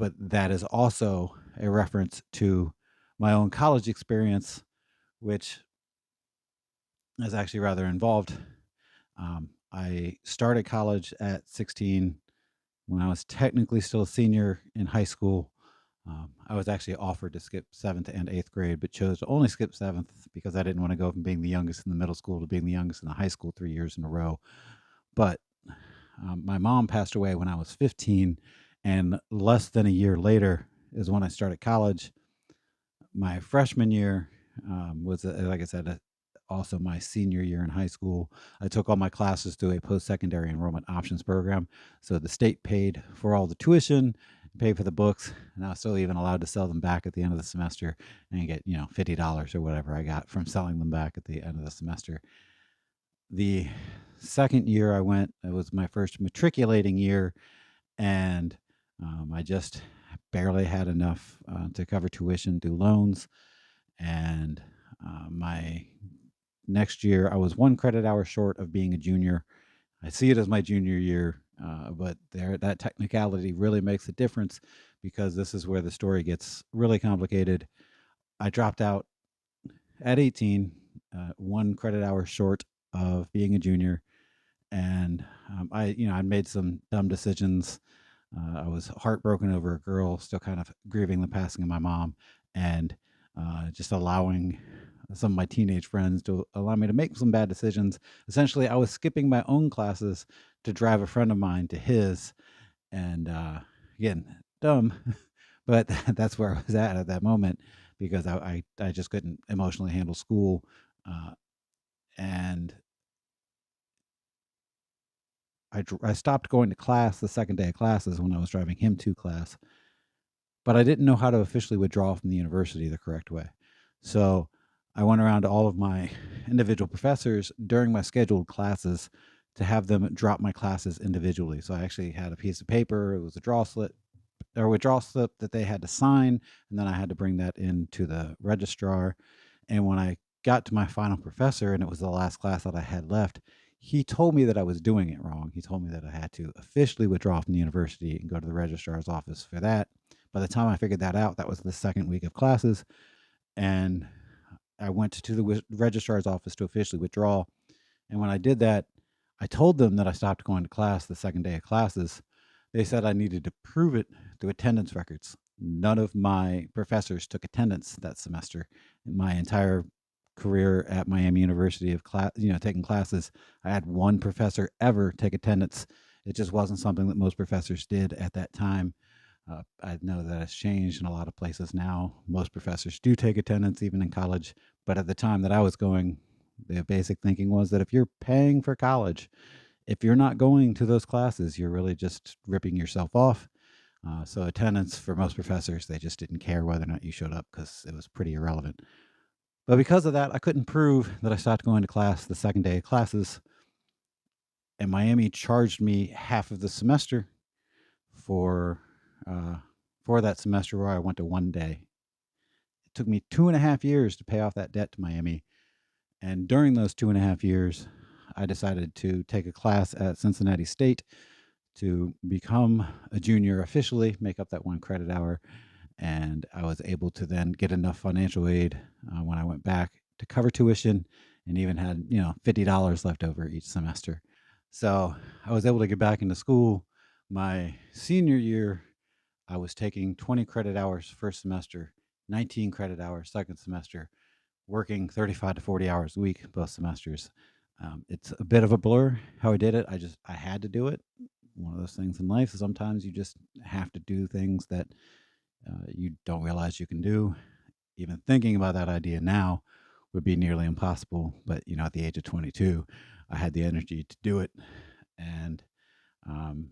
but that is also a reference to my own college experience, which is actually rather involved. I started college at 16 when I was technically still a senior in high school. I was actually offered to skip seventh and eighth grade, but chose to only skip seventh because I didn't want to go from being the youngest in the middle school to being the youngest in the high school 3 years in a row. But my mom passed away when I was 15, and less than a year later is when I started college. My freshman year was, like I said, also my senior year in high school. I took all my classes through a post secondary enrollment options program. So the state paid for all the tuition, paid for the books, and I was still even allowed to sell them back at the end of the semester and get, $50 or whatever I got from selling them back at the end of the semester. The second year I went, it was my first matriculating year, and I just barely had enough to cover tuition through loans. And my next year, I was 1 credit hour short of being a junior. I see it as my junior year, but that technicality really makes a difference because this is where the story gets really complicated. I dropped out at 18, 1 credit hour short of being a junior, and I made some dumb decisions. I was heartbroken over a girl, still kind of grieving the passing of my mom, and just allowing some of my teenage friends to allow me to make some bad decisions. Essentially, I was skipping my own classes to drive a friend of mine to his, and again, dumb, but that's where I was at that moment because I just couldn't emotionally handle school, uh, and I stopped going to class the second day of classes when I was driving him to class, but I didn't know how to officially withdraw from the university the correct way. So I went around to all of my individual professors during my scheduled classes to have them drop my classes individually. So I actually had a piece of paper, it was a draw slip or withdrawal slip that they had to sign, and then I had to bring that into the registrar. And when I got to my final professor and it was the last class that I had left, he told me that I was doing it wrong. He told me that I had to officially withdraw from the university and go to the registrar's office for that. By the time I figured that out, that was the second week of classes, and I went to the registrar's office to officially withdraw. And when I did that, I told them that I stopped going to class the second day of classes. They said I needed to prove it through attendance records. None of my professors took attendance that semester. In my entire career at Miami University of taking classes, I had one professor ever take attendance. It just wasn't something that most professors did at that time. I know that it's changed in a lot of places now. Most professors do take attendance, even in college. But at the time that I was going, the basic thinking was that if you're paying for college, if you're not going to those classes, you're really just ripping yourself off. So attendance for most professors, they just didn't care whether or not you showed up because it was pretty irrelevant. But because of that, I couldn't prove that I stopped going to class the second day of classes, and Miami charged me half of the semester for uh, for that semester where I went to one day. It took me 2.5 years to pay off that debt to Miami, and during those 2.5 years, I decided to take a class at Cincinnati State to become a junior officially, make up that 1 credit hour, and I was able to then get enough financial aid when I went back to cover tuition, and even had $50 left over each semester. So I was able to get back into school. My senior year, I was taking 20 credit hours first semester, 19 credit hours second semester, working 35 to 40 hours a week both semesters. It's a bit of a blur how I did it. I had to do it. One of those things in life. Sometimes you just have to do things that you don't realize you can do. Even thinking about that idea now would be nearly impossible. But at the age of 22, I had the energy to do it, and um,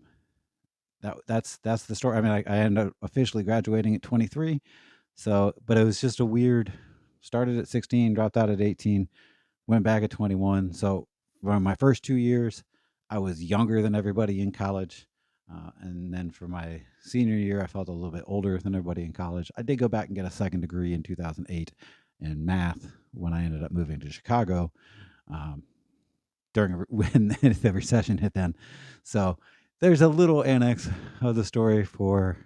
that's the story. I mean, I ended up officially graduating at 23. So, but it was just a weird. Started at 16, dropped out at 18, went back at 21. So for my first 2 years, I was younger than everybody in college. And then for my senior year, I felt a little bit older than everybody in college. I did go back and get a second degree in 2008 in math when I ended up moving to Chicago, um, when the recession hit then. So there's a little annex of the story for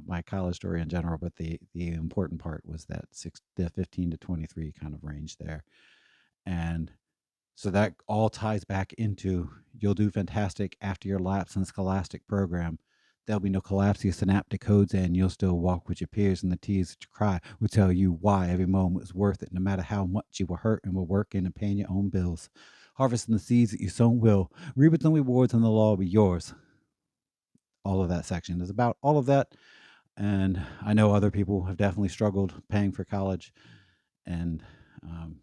my college story in general, but the important part was that the 15 to 23 kind of range there, and so that all ties back into you'll do fantastic after your lapse in the scholastic program. There'll be no collapse, synaptic codes, and you'll still walk with your peers, and the tears that you cry will tell you why every moment was worth it, no matter how much you were hurt and were working and paying your own bills. Harvesting the seeds that you sown will, reap the rewards, and the law will be yours. All of that section is about all of that. And I know other people have definitely struggled paying for college. And, um,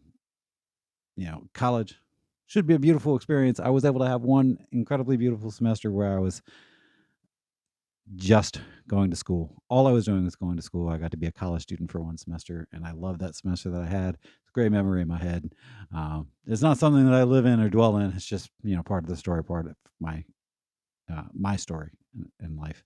college should be a beautiful experience. I was able to have one incredibly beautiful semester where I was just going to school. All I was doing was going to school. I got to be a college student for one semester, and I love that semester that I had. It's a great memory in my head. It's not something that I live in or dwell in. It's just part of the story, part of my story in life.